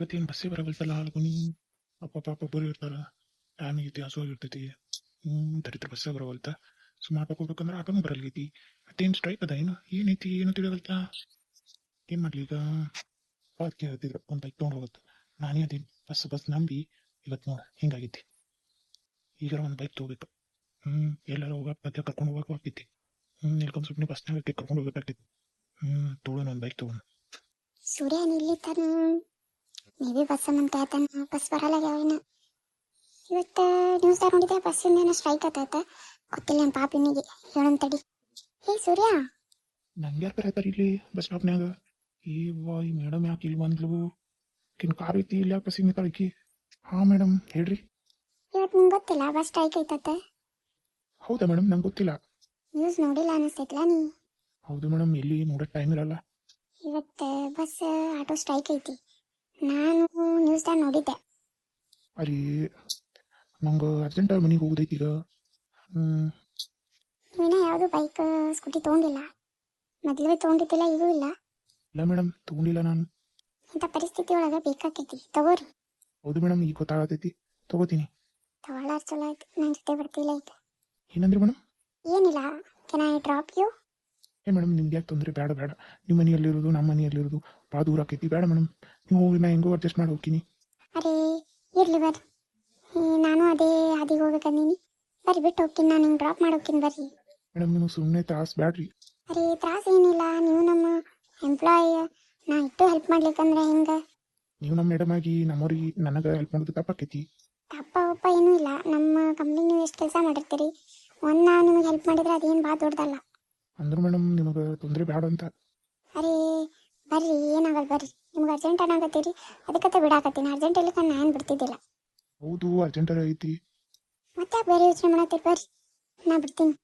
ಇವತ್ತೇನು ಬಸ್ಸೇ ಬರವಲ್ತಲ್ಲ ಅಲ್ಕೊನಿ. ಅಪ್ಪ ಪಾಪ ಬರೀ ಇರ್ತಾರ, ಟೈಮ್ ಆಗೈತಿ, ಹಸುವಾಗಿರ್ತೈತಿ. ತರಿತ ಬಸ್ಸೇ ಬರವಲ್ತ. ಸುಮ್ಮ ಆಟೋಕ್ ಹೋಗ್ಬೇಕಂದ್ರೆ ಆಟೋನೂ ಬರಲ್ಗೈತಿ. ಮತ್ತೇನು ಸ್ಟ್ರೈಕ್ ಅದ ಏನೈತಿ ಏನು ತಿಳಿಯವಲ್ತ. ಏನು ಮಾಡ್ಲಿ ಈಗ? ಅದಕ್ಕೆ ಹೇಳ್ತಿದ್ರು ಒಂದು ಬೈಕ್ ತೊಗೊಂಡು ಹೋಗುತ್ತೆ. ನಾನೇ ಅದೇನು ಬಸ್ ನಂಬಿ ಇವತ್ತು ನೋಡು ಹಿಂಗಾಗೈತಿ. ಈಗ ಒಂದು ಬೈಕ್ ತೊಗೋಬೇಕು. ಎಲ್ಲರೂ ಹೋಗಕ್ಕೆ ಮಧ್ಯ ಕರ್ಕೊಂಡು ಹೋಗಕ್ಕೆ ಹೋಗ್ತೈತಿ. ಇಲ್ಕೊಂಡ್ ಸುಮ್ಮನೆ ಬಸ್ನಾಗ ಕರ್ಕೊಂಡು ಹೋಗ್ಬೇಕಾಗ್ತೈತಿ. ತೊಗೊಳೋಣ ಒಂದು ಬೈಕ್ ತೊಗೊಂಡು. ಸೂರ್ಯ ಇಲ್ಲಿ ತಾನು ನೀವೇ ಬಸ್ ಅಂತ ಹೇಳ್ತಾನ, ಬಸ್ ಬರಲ್ಲ ಯಾವಿನ. ಇವತ್ತು ನ್ಯೂಸ್ದಾಗ ನೋಡಿದೆ ಬಸ್ಸಿಂದ ಏನೋ ಸ್ಟ್ರೈಕ್ ಆತೈತ, ಗೊತ್ತಿಲ್ಲ ನಮ್ಮ ಪಾಪಿನಿಗೆ ಹೇಳೋಣ ತಡಿ. ಹೇ ಸೂರ್ಯ, ನಂಗೆ ಯಾರು ಹೇಳ್ತಾರೆ ಇಲ್ಲಿ ಬಸ್ ಸ್ಟಾಪ್ನ್ಯಾಗ? ಈ ಮೇಡಮ್ ಯಾಕೆ ಇಲ್ಲಿ ಬಂದ್ಲು? ಕಿನ್ ಕಾರ್ ಐತಿ ಇಲ್ಲಿ ಯಾಕೆ ಬಸ್ಸಿಗೆ ನಿಂತಾಳಕಿ? ಹಾಂ ಮೇಡಮ್ ಹೇಳ್ರಿ. ಇವತ್ತು ನಿಂಗೆ ಗೊತ್ತಿಲ್ಲ ಬಸ್ ಸ್ಟ್ರೈಕ್ ಐತತ್ತ? ಹೌದಾ ಮೇಡಮ್, ನಂಗೆ ಗೊತ್ತಿಲ್ಲ. ನ್ಯೂಸ್ ನೋಡಿಲ್ಲ ಅನಿಸ್ತೈತಲ್ಲ ನೀ? ಹೌದು ಮೇಡಮ್, ಎಲ್ಲಿ ನೋಡೋಕೆ ಟೈಮ್ ಇರಲ್ಲ. ಇವತ್ತು ಬಸ್ ಆಟೋ ಸ್ಟ್ರೈಕ್ ಐತಿ, ನಾನು ನ್ಯೂಸ್ದಾಗ ನೋಡಿದ್ದೆ. ಅರಿ ನಂಗೆ ಅರ್ಜೆಂಟಾಗಿ ಮನೆಗೆ ಹೋಗೋದೈತಿ ಈಗ. ನೀವಿನ ಯಾವುದು ಬೈಕ್ ಸ್ಕೂಟಿ ತೊಗೊಂಡಿಲ್ಲ? ಮೊದಲೇ ತೊಗೊಂಡಿದ್ದಿಲ್ಲ, ಈಗೂ ಇಲ್ಲ? ಇಲ್ಲ ಮೇಡಮ್, ತೊಗೊಂಡಿಲ್ಲ ನಾನು. ಇಂಥ ಪರಿಸ್ಥಿತಿ ಒಳಗೆ ಬೇಕಾಕೈತಿ, ತಗೋರಿ. ಹೌದು ಮೇಡಮ್, ಈಗ ಗೊತ್ತಾಗತೈತಿ, ತಗೋತೀನಿ. ತಗೊಳ್ಳಾರ ಚಲೋ ಆಯ್ತು, ನನ್ನ ಜೊತೆ ಬರ್ತಿಲ್ಲ ಈಗ. ಏನಂದ್ರಿ ಮೇಡಮ್? ಏನಿಲ್ಲ, can I drop you? Madam ನಿಮ್ಗೆ ಯಾಕೆ ತೊಂದರೆ? ಬೇಡ ಬೇಡ, ನಿಮ್ಮ ಮನೆಯಲ್ಲಿರೋದು ನಮ್ಮ ಮನೆಯಲ್ಲಿರೋದು ಭಾಳ ದೂರ ಆಕೈತಿ, ಬೇಡ ಮೇಡಮ್. ನೀವು ಹೋಗಿ ನಾ ಹೆಂಗೋ ಅಡ್ಜಸ್ಟ್ ಮಾಡಿ ಹೋಗ್ತೀನಿ. ಅರೇ ಇರ್ಲಿ ಬರ್ರಿ, ನಾನು ಅದೇ ಹಾದಿಗೆ ಹೋಗ್ಬೇಕಂದೀನಿ. ಬರ್ರಿ ಬಿಟ್ಟು ಹೋಗ್ತೀನಿ, ನಾನು ಹಿಂಗೆ ಡ್ರಾಪ್ ಮಾಡಿ ಹೋಗ್ತೀನಿ ಬರ್ರಿ. ಮೇಡಮ್ ನೀವು ಸುಮ್ಮನೆ ತ್ರಾಸ ಬ್ಯಾಡ್ರಿ. ಅರೇ ತ್ರಾಸ ಏನಿಲ್ಲ, ನೀವು ನಮ್ಮ ಎಂಪ್ಲಾಯ್, ನಾ ಇಟ್ಟು ಹೆಲ್ಪ್ ಮಾಡ್ಲಿಕ್ಕಂದ್ರೆ ಹಿಂಗೆ? ನೀವು ನಮ್ಮ ಮೇಡಮ್ ಆಗಿ ನಮ್ಮವ್ರಿಗೆ ನನಗೆ ಹೆಲ್ಪ್ ಮಾಡೋದು ತಪ್ಪಾಕೈತಿ. ಅಪ್ಪ ಅಪ್ಪ ಏನೂ ಇಲ್ಲ, ನಮ್ಮ ಕಂಪ್ನಿ ನೀವು ಎಷ್ಟು ಕೆಲಸ ಮಾಡಿರ್ತೀರಿ, ಒಂದು ನಾವು ನಿಮಗೆ ಹೆಲ್ಪ್ ಮಾಡಿದ್ರೆ ಅದೇನು ಭಾಳ ದೊಡ್ಡದಲ್ಲ. ಅಂದ್ರು ಮೇಡಮ್ ನಿಮಗೆ ತೊಂದರೆ ಬೇಡ ಅಂತ. ಅರೇ ಬರ್ರಿ, ಏನಾಗಲ್ಲ ಬರ್ರಿ, ನಿಮ್ಗೆ ಅರ್ಜೆಂಟ್ ಏನಾಗತ್ತೀರಿ, ಅದಕ್ಕತ್ತೆ ಬಿಡಾಕತ್ತೀನಿ. ಅರ್ಜೆಂಟ್ ಇಲ್ಲಿ ನಾನು ಏನು ಬಿಡ್ತಿದ್ದಿಲ್ಲ. ಹೌದು ಅರ್ಜೆಂಟರ್ ಐತಿ. ಮತ್ತೆ ಬೇರೆ ಯೋಚನೆ ಮಾಡತ್ತೀರಿ, ಬರ್ರಿ ನಾ ಬಿಡ್ತೀನಿ.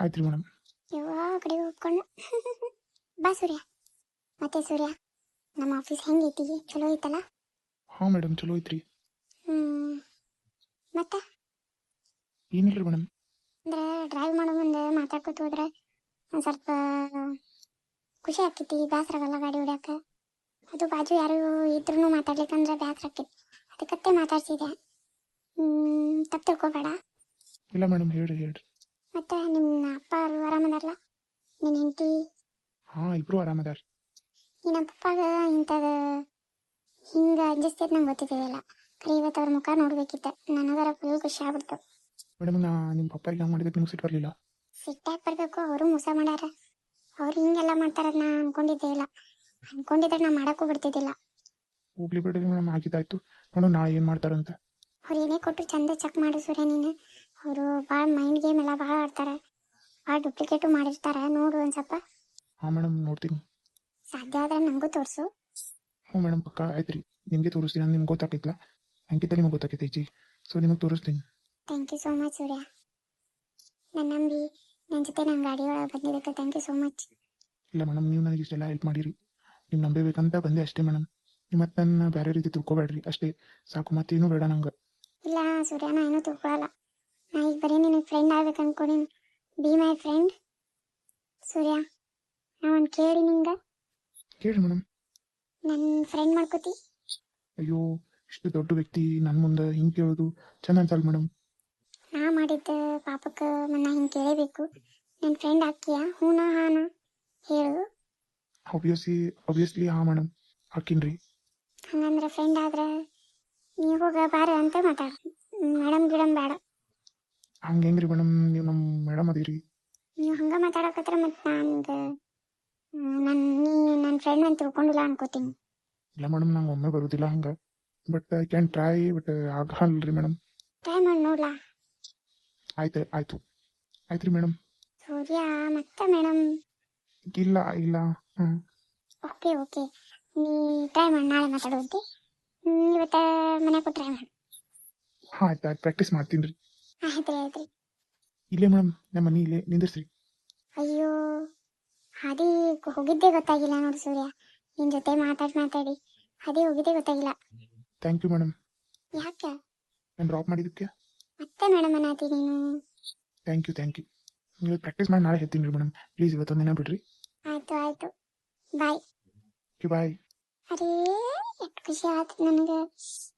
ಆಯ್ತು ರೀ ಮೇಡಮ್. ಯಾವ ಕಡೆ ಹೋಗ್ಕೊಂಡು ಬಾ ಸೂರ್ಯ. ಮತ್ತೆ ಸೂರ್ಯ, ನಮ್ಮ ಆಫೀಸ್ ಹೆಂಗೈತಿ? ಚಲೋ ಐತಲ್ಲ? ಹಾಂ ಮೇಡಮ್, ಚಲೋ ಐತ್ರಿ. ಮತ್ತೆ ಏನಿಲ್ಲ ರೀ ಮೇಡಮ್. ಅಂದ್ರೆ ಡ್ರೈವ್ ಮಾಡೋ ಮುಂದೆ ಮಾತಾಡ್ಕೊತ ಹೋದ್ರೆ ಒಂದು ಸ್ವಲ್ಪ ಖುಷಿ ಆಕೈತಿ, ಬೇಸರ ಆಗಲ್ಲ ಗಾಡಿ ಹೊಡ್ಯಾಕ. ಅದು ಬಾಜು ಯಾರು ಇದ್ರೂ ಮಾತಾಡ್ಲಿಕ್ಕಂದ್ರೆ ಬೇಸರ ಆಕೈತಿ, ಅದಕ್ಕತ್ತೆ ಮಾತಾಡ್ಸಿದೆ. ತಪ್ಪು ತಿಳ್ಕೊಬೇಡ. ಇಲ್ಲ ಮೇಡಮ್, ಹೇಳ್ರಿ ಹೇಳ್ರಿ. ಮತ್ತೆ ನಿಮ್ಮ ಅಪ್ಪ ಅವರು ಆರಾಮದಾರಲ್ಲ? ನಿನ್ನ ಹೆಂಡತಿ? ಹಾಂ ಇಬ್ರು ಆರಾಮದಾರ. ನಿನ್ನ ಪಪ್ಪಾಗ ಇಂಥದ್ದು ಹಿಂಗೆ ಅಂಜಿಸ್ತೈತೆ ನಂಗೆ ಗೊತ್ತಿದ್ದಿಲ್ಲ. ಖರೆ ಇವತ್ತು ಅವ್ರ ಮುಖ ನೋಡ್ಬೇಕಿತ್ತು, ನನಗರ ಫುಲ್ ಖುಷಿ ಆಗ್ಬಿಡ್ತು. ಮೇಡಮ್ ನಾ ನಿಮ್ಮ ಪಪ್ಪಾರಿಗೆ ಹಂಗೆ ಮಾಡಿದಕ್ಕೆ ನಿಮ್ಗೆ ಸಿಟ್ಟು ಬರಲಿಲ್ಲ? ಸಿಟ್ಟಾಗಿ ಬರಬೇಕು, ಅವರು ಮೋಸ ಮಾಡ್ಯಾರ. ಅವ್ರು ಹಿಂಗೆಲ್ಲ ಮಾಡ್ತಾರನ್ನ ನಾ ಅನ್ಕೊಂಡಿದ್ದೇ ಇಲ್ಲ. ಅನ್ಕೊಂಡಿದ್ರೆ ನಾ ಮಾಡೋಕ್ಕೂ ಬಿಡ್ತಿದ್ದಿಲ್ಲ. ಹೋಗ್ಲಿ ಬಿಡ್ರಿ ಮೇಡಮ್, ಆಗಿದ್ದಾಯ್ತು. ನೋಡು ನಾಳೆ ಏನು ಮಾಡ್ತಾರಂತ. ಅವ್ರು ಏನೇ ಕೊಟ್ಟರು ಚಂದ ಚೆಕ್ ಮಾಡು ಸೂರ್ಯ ನೀನು. ಅವರು ಭಾಳ ಮೈಂಡ್ ಗೇಮ್ ಎಲ್ಲ ಭಾಳ ಆಡ್ತಾರೆ, ಭಾಳ ಡುಪ್ಲಿಕೇಟು ಮಾಡಿರ್ತಾರೆ, ನೋಡು ಒಂದು ಸ್ವಲ್ಪ. ಹಾಂ ಮೇಡಮ್, ನೋಡ್ತೀನಿ. ಸಾಧ್ಯ ಆದರೆ ನನಗೂ ತೋರಿಸು. ಹ್ಞೂ ಮೇಡಮ್, ಪಕ್ಕ ಆಯ್ತು ರೀ. ನಿಮಗೆ ತೋರಿಸ್ತೀನಿ, ನಾನು ನಿಮ್ಗೆ ಗೊತ್ತಾಗೈತಿಲ್ಲ, ಅಂಕಿತ ನಿಮಗೆ ಗೊತ್ತಾಗೈತಿ, ಸೊ ನಿಮಗೆ ತೋರಿಸ್ತೀನಿ. ಥ್ಯಾಂಕ್ ಯು ಸೋ ಮಚ್ ಸೂರ್ಯ, ನನ್ನ ನಂಬಿ ನನ್ನ ಜೊತೆ ನನ್ನ ಗಾಡಿ ಒಳಗೆ ಬಂದಿದ್ದಕ್ಕೆ ಥ್ಯಾಂಕ್ ಯು ಸೋ ಮಚ್. ಇಲ್ಲ ಮೇಡಮ್, ನೀವು ನನಗೆ ಇಷ್ಟೆಲ್ಲ ಹೆಲ್ಪ್ ಮಾಡಿರಿ, ನೀವು ನಂಬೇಬೇಕಂತ ಬಂದೆ ಅಷ್ಟೇ ಮೇಡಮ್. ನೀವು ಮತ್ತೆ ನನ್ನ ಬೇರೆ ರೀತಿ ತಿಳ್ಕೊಬೇಡ್ರಿ ಅಷ್ಟೇ ಸಾಕು, ಮತ್ತೇನು ಬೇಡ ನಂಗೆ. ಇಲ್ಲ ಸೂರ್ಯ, ನಾ ಏನೂ ತಿಳ್ಕೊಳ್ಳಲ್ಲ. ನಾ ಈಗ ಬರೀ ನಿನಗೆ ಫ್ರೆಂಡ್ ಆಗ್ಬೇಕು ಅನ್ಕೊಂಡೀನಿ. ಬಿ ಮೈ ಫ್ರೆಂಡ್ ಸೂರ್ಯ. ನಾ ಒಂದು ಕೇಳಿ ನಿಂಗೆ, ಕೇಳಿ ಮೇಡಮ್. ನನ್ನ ಫ್ರೆಂಡ್ ಮಾಡ್ಕೋತಿ? ಅಯ್ಯೋ, ಇಷ್ಟು ದೊಡ್ಡ ವ್ಯಕ್ತಿ ನನ್ನ ಮುಂದೆ ಹಿಂಗೆ ಕೇಳೋದು ಚೆಂದ ಅನ್ಸಲ್ಲ ಮೇಡಮ್. ನಾ ಮಾಡಿದ್ದ ಪಾಪಕ್ಕೆ ನಾ ಹಿಂಗೆ ಕೇಳಬೇಕು. ನನ್ನ ಫ್ರೆಂಡ್ ಹಾಕಿಯಾ? ಹೂನಾ ಹಾನಾ ಹೇಳು. ಆಬ್ವಿಯಸ್ಲಿ ಹಾಂ ಮೇಡಮ್, ಹಾಕಿನ್ರಿ. ಹಂಗಂದ್ರೆ ಫ್ರೆಂಡ್ ಆದ್ರೆ ನೀವು ಹೋಗ ಬಾರ ಅಂತ ಮಾತಾಡ, ಮೇಡಮ್ ಗಿಡಮ್ ಬೇಡ. ಹಂಗೆ ಹೆಂಗ್ರಿ ಮೇಡಮ್, ನೀವು ನಮ್ಮ ಮೇಡಮ್ ಅದೀರಿ. ನೀವು ಹಂಗೆ ಮಾತಾಡಕತ್ರ ಮತ್ತು ನಂಗೆ ನನ್ನ ಫ್ರೆಂಡ್ ಅಂತ ತಿಳ್ಕೊಂಡಿಲ್ಲ ಅನ್ಕೋತೀನಿ. ಇಲ್ಲ ಮೇಡಮ್, ನಂಗೆ ಒಮ್ಮೆ ಬರೋದಿಲ್ಲ ಹಂಗೆ, but I can try, but ಆಗಲ್ರಿ ಮೇಡಮ್. ಟ್ರೈ ಮಾಡಿ ನೋಡ್ಲಾ? ಆಯ್ತು ಆಯ್ತು ಆಯ್ತು ರೀ ಮೇಡಮ್. ಸೂರ್ಯ ಮತ್ತೆ ಮೇಡಮ್? ಇಲ್ಲ ಇಲ್ಲ. ಓಕೆ ಓಕೆ, ನೀ ಟ್ರೈ ಮಾಡಿ, ನಾಳೆ ಮಾತಾಡುವಂತೆ. ಇವತ್ತು ಮನೆಗೂ ಟ್ರೈ ಮಾಡಿ. ಹಾಂ ಆಯ್ತು ಆಯ್ತು, ಪ್ರಾಕ್ಟೀಸ್ ಮಾಡ್ತೀನಿ ರೀ. ಆಯ್ತು ರೀ ಆಯ್ತು ರೀ. ಇಲ್ಲೇ ಮೇಡಮ್, ನಮ್ಮ ಮನೆ ಇಲ್ಲೇ ನಿಂದಿರ್ಸ್ರಿ. ಅಯ್ಯೋ, ಹಾದಿ ಹೋಗಿದ್ದೇ ಗೊತ್ತಾಗಿಲ್ಲ ನೋಡಿ ಸೂರ್ಯ, ನಿನ್ನ ಜೊತೆ ಮಾತಾಡಿ ಹಾದಿ ಹೋಗಿದ್ದೇ ಗೊತ್ತಾಗಿಲ್ಲ. Thank you madam. ಯಾಕೆ? ನಾನು ಡ್ರಾಪ್ ಮಾಡಿದ್ದಕ್ಕೆ. ಮತ್ತೆ ಮೇಡಮ್ ಅನ್ನತ್ತಿ ನೀನು? Thank you. ನೀವು ಪ್ರಾಕ್ಟೀಸ್ ಮಾಡಿ ನಾಳೆ ಹೇಳ್ತೀನಿ ರೀ ಮೇಡಮ್, ಪ್ಲೀಸ್ ಇವತ್ತೊಂದು ದಿನ ಬಿಡ್ರಿ. ಆಯ್ತು ಆಯ್ತು, ಬಾಯ್. ಬಾಯ್. ಅರೇ ಖುಷಿ ಆಯ್ತು ನನಗೆ.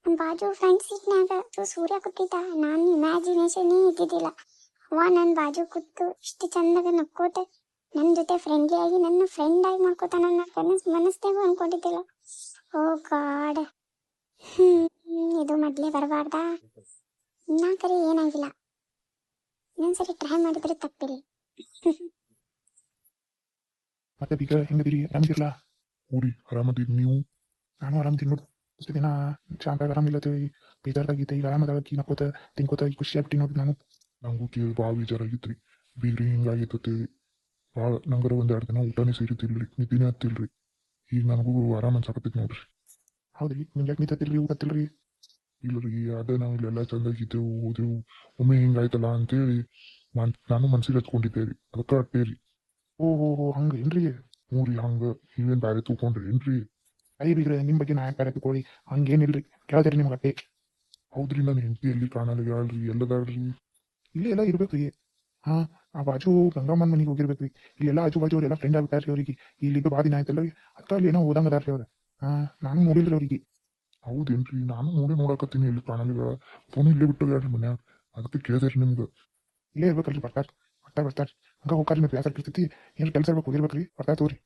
ನಮ್ಮ ಬಾಜು ಫ್ರಂಟ್ ಸೀಟ್ನಾಗ ಸೂರ್ಯ ಕೂತಿದ್ದ. ನಾನು ಇಮ್ಯಾಜಿನೇಷನ್ ಇದ್ದಿದ್ದಿಲ್ಲ. ಅವ ನನ್ನ ಬಾಜು ಕೂತು ಇಷ್ಟು ಚಂದಾಗ ನಕ್ಕೋತ ನನ್ನ ಜೊತೆ ಫ್ರೆಂಡ್ಲಿ ಆಗಿ ನನ್ನ ಫ್ರೆಂಡ್ ಆಗಿ ಮಾಡ್ಕೋತಾನ. ನನ್ನ ಮನಸ್ನಾಗೂ ಅನ್ಕೊಂಡಿದ್ದಿಲ್ಲ. ಓ ಗಾಡ್, ಇದು ಮೊದ್ಲೇ ಬರಬಾರ್ದಾ? ನಾ ಕರೆ ಏನಾಗಿಲ್ಲ, ಇನ್ನೊಂದ್ಸರಿ ಟ್ರೈ ಮಾಡಿದ್ರೆ ತಪ್ಪಿಲ್ಲ. ಮತ್ತೆ ಬೀಗ ಹೆಂಗದಿರಿ? ಆರಾಮಿದಿರಲ್ಲ? ಊರಿ ಆರಾಮದೀರಿ ನೀವು? ನಾನು ಆರಾಮದಿನಿ ನೋಡು. ಇಷ್ಟು ದಿನ ಶಾಂತಾಗ ಆರಾಮಿಲ್ಲತ್ತೆ, ಬೇಜಾರ್ದಾಗಿದ್ದೆ. ಈಗ ಆರಾಮದಾಗಿ ನಕ್ಕೋತ ತಿನ್ಕೋತ ಖುಷಿ ಆಗ್ಬಿಟ್ಟು ನೋಡಿ ನಾನು. ನಂಗೂ ಕೇಳಿ ಭಾಳ ವಿಚಾರಾಗಿತ್ತು ರೀ. ಬೀಗ್ರಿ ಹಿಂಗಾಗಿತ್ತೇಳಿ ಭಾಳ ನಂಗರ ಒಂದೆರಡು ದಿನ ಊಟನೇ ಸೇರಿತಿಲ್ರಿ, ನಿದ್ದಿನೇ ಹತ್ತಿಲ್ರಿ. ಈಗ ನನಗೂ ಆರಾಮ ಅನ್ಸಾಕತ್ತೈತಿ ನೋಡ್ರಿ. ಹೌದ್ರಿ, ನಿಮ್ಗೆ ಯಾಕೆ ನಿಂತಿಲ್ರಿ, ಊಟ ಹತ್ತಿಲ್ರಿ? ಇಲ್ಲರಿ, ಅದೇ ನಾವು ಇಲ್ಲೆಲ್ಲ ಚಂದಾಗಿದ್ದೆವು ಹೋದೆವು, ಒಮ್ಮೆ ಹಿಂಗಾಯ್ತಲ್ಲ ಅಂತೇಳಿ ನಾನು ಮನ್ಸಿಗೆ ಹಚ್ಕೊಂಡಿದ್ದೆ ರೀ. ಅದಕ್ಕೆ ಅಟ್ಟೆ ರೀ. ಓಹೋ ಹಂಗೆ ಏನ್ರಿ? ಹ್ಞೂ ರೀ, ಹಂಗೆ ನೀವೇನು ಬ್ಯಾರೆ ತೂಕೊಂಡ್ರಿ ಏನ್ರಿ? ಐ ಬೀಗ್ರೆ, ನಿಮ್ಮ ಬಗ್ಗೆ ನಾ ಯಾಕೆ ಬೇರೆ ತಗೊಳ್ಳಿ, ಹಂಗೇನಿಲ್ರಿ. ಕೇಳ್ತೀರಿ ನಿಮ್ಗೆ ಅಟ್ಟೆ. ಹೌದ್ರಿ, ನನ್ನ ಹೆಂಡತಿ ಎಲ್ಲಿ ಕಾಣಲ್ರಿ, ಎಲ್ಲದಾಳ್ರಿ? ಇಲ್ಲೇ ಎಲ್ಲ ಇರ್ಬೇಕ್ರಿ. ಹಾ, ಆ ಬಾಜು ಗಂಗಮ್ಮನ ಮನೆಗೆ ಹೋಗಿರ್ಬೇಕ್ರಿ. ಇಲ್ಲೆಲ್ಲ ಆಜು ಬಾಜು ಅವ್ರೆಲ್ಲ ಫ್ರೆಂಡ್ ಆಗ್ಬಿಟ್ಟಾರ್ರಿ ಅವ್ರಿಗೆ. ಇಲ್ಲಿದ್ದು ಭಾಳ ದಿನ ಆಯ್ತಲ್ಲ ರೀ, ಅತ್ತ ಅಲ್ಲಿ ಏನೋ ಓದಂಗ ಅದಾರ್ರಿ ಅವ್ರು. ಹಾ, ನಾನು ನೋಡಿಲ್ರಿ ಅವ್ರಿಗೆ. ಹೌದೇನ್ರಿ? ನಾನು ನೋಡಾಕತ್ತೀನಿ, ಎಲ್ಲಿ ಕಾಣಲಿಲ್ಲ. ಫೋನ್ ಇಲ್ಲೇ ಬಿಟ್ಟು ಹೇಳ್ರಿ ಮನ್ಯಾಗ, ಅದಕ್ಕೆ ಕೇಳಿದೆ ರೀ ನಿಮ್ಗೆ. ಇಲ್ಲೇ ಇರ್ಬೇಕಲ್ರಿ, ಬರ್ತಾರ ಹಂಗ ಹೋಗ್ರಿ. ನೀವು ಬೇಸರ ಇರ್ತೈತಿ, ಏನ್ ಕೆಲಸ ಇರ್ಬೇಕು ಹೋಗಿರ್ಬೇಕ್ರಿ, ಬರ್ತಾರ ತಗೋರಿ.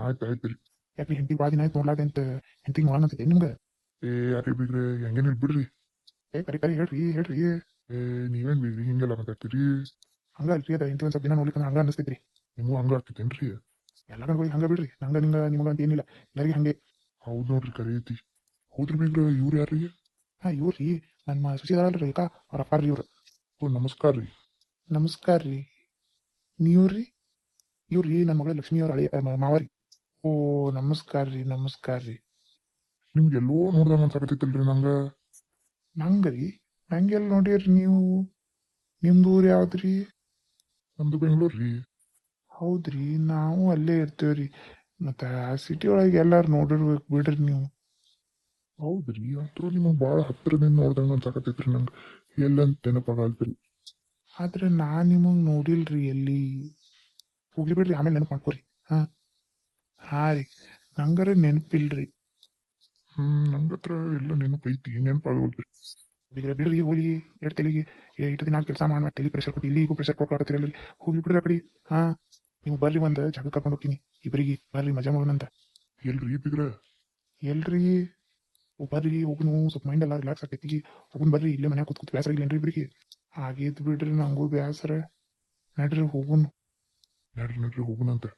ಆಯ್ತು ರೀ. ಯಾಕ್ರಿ ಹೆಂಡತಿ ಭಾಳ ದಿನ ಆಯ್ತು ನೋಡ್ಲಾರ್ದೆ ಅಂತ ಹೆಂಡತಿಗೆ ನೋಡೋಣ ಅಂತೈತೆ ನಿಮ್ಗೆ? ಯಾರೇ ಬಿಗ್ರೆ, ಹೆಂಗೇನಿಲ್ ಬಿಡ್ರಿ. ಕರಿ ಹೇಳ್ರಿ. ನೀವೇನ್ ಬಿಗ್ರಿ ಹಿಂಗೆಲ್ಲ ಮಾತಾಡ್ತೀರಿ? ಹಂಗ ಅಲ್ರಿ, ಅದ ಹೆಂಡತಿ ಒಂದ್ ಸ್ವಲ್ಪ ದಿನ ನೋಡ್ಲಿಕ್ಕೆ ಹಂಗ ಅನಿಸ್ತೈತ್ರಿ. ನಿಮಗೂ ಹಂಗ ಆಗ್ತೈತೇನ್ರಿ? ಎಲ್ಲ ಗಂಡ್ಗಳಿಗೆ ಹಂಗ ಬಿಡ್ರಿ, ನಂಗ ನಿಮ್ಗ ಅಂತ ಏನಿಲ್ಲ, ಎಲ್ಲರಿಗೆ ಹಂಗೆ. ಹೌದ್ ನೋಡ್ರಿ, ಕರೆ ಐತಿ. ಹೌದ್ರಿ ಬಿಗ್ರೆ, ಇವ್ರು ಯಾರ್ರಿ? ಹಾ, ಇವ್ರಿ ನಮ್ಮ ಸುಶೀಲಲ್ರಿ ರೇಖಾ ಅವ್ರ ಅಪ್ಪಾರ್ರಿ ಇವ್ರು. ಓ, ನಮಸ್ಕಾರ ರೀ. ನಮಸ್ಕಾರ ರೀ. ನೀವ್ರಿ? ಇವ್ರಿ ನನ್ನ ಮಗಳ ಲಕ್ಷ್ಮಿ ಅವ್ರ ಹಳೆ ಮಾವರಿ. ಓ, ನಮಸ್ಕಾರ ರೀ. ನಿಮ್ಗೆ ಎಲ್ಲೋ ನೋಡ್ದಂಗ ಅನ್ಸಾಕತ್ತೈತಲ್ರಿ ನಂಗ. ನಂಗ್ರಿ? ನಂಗೆಲ್ಲ ನೋಡಿರಿ ನೀವು? ನಿಮ್ದು ಊರು ಯಾವ್ದ್ರಿ? ನಮ್ದು ಬೆಂಗಳೂರು ರೀ. ಹೌದ್ರಿ, ನಾವು ಅಲ್ಲೇ ಇರ್ತೇವ್ರಿ. ಮತ್ತೆ ಆ ಸಿಟಿ ಒಳಗೆ ಎಲ್ಲಾರು ನೋಡಿರ್ಬೇಕು ಬಿಡ್ರಿ ನೀವು. ಹೌದ್ರಿ, ಅಂತೂ ನಿಮಗೆ ಭಾಳ ಹತ್ತಿರದಿಂದ ನೋಡ್ದಂಗ ಅನ್ಸಾಕತ್ತೈತ್ರಿ ನಂಗೆ. ಎಲ್ಲಂತ ನೆನಪಾಗಲ್ತ್ರಿ. ಆದ್ರೆ ನಾನ್ ನಿಮಗ್ ನೋಡಿಲ್ರಿ ಎಲ್ಲಿ. ಹೋಗ್ಲಿ ಬಿಡ್ರಿ, ಆಮೇಲೆ ನೆನಪು ಮಾಡ್ಕೋರಿ. ಹಾ ರೀ, ನಂಗಾರ ನೆನಪಿಲ್ರಿ. ನಂಗತ್ರ ಎಲ್ಲ ನೆನಪೈತಿ, ನೆನಪಾಗಲ್ರಿ. ಬಿಡ್ರಿ ಹೋಗಿ, ಎರಡು ತೆಲಿಗೆ ಇಟ್ಟು ದಿನ ಕೆಲಸ ಮಾಡಿ ತೆಲಿ ಪ್ರೆಷರ್ ಕೊಟ್ಟು ಇಲ್ಲಿಗೂ ಪ್ರೆಷರ್ ಕೊಟ್ಟಾಡ್ತೀರಿ. ಹೋಗ್ಲಿ ಬಿಡ್ರಿ ಆ ಕಡೆ. ನೀವು ಬರ್ರಿ, ಒಂದು ಜಾಗ ಕರ್ಕೊಂಡು ಹೋಗ್ತೀನಿ ಇಬ್ಬರಿಗೆ. ಬರ್ರಿ ಮಜಾ ಮಾಡೋಣಂತ. ಎಲ್ರಿ ಬಿಗ್ರೆ? ಎಲ್ರಿ? ಬರ್ರಿ ಹೋಗುನು, ಸ್ವಲ್ಪ ಮೈಂಡ್ ಎಲ್ಲ ರಿಲ್ಯಾಕ್ಸ್ ಆಗ್ತೈತಿ. ಹೋಗುನ್ ಬರ್ರಿ, ಇಲ್ಲೇ ಮನ್ಯಾಗ ಕೂತ್ ಬೇಸರ ಇಲ್ಲೇನ್ರಿ ಇಬ್ಬರಿಗೆ? ಆಗೈತ್ ಬಿಡ್ರಿ, ನಂಗೂ ಬೇಸರ. ನಡ್ರಿ ಹೋಗುನು. ನಡ್ರಿ ಹೋಗುಣಂತೆ.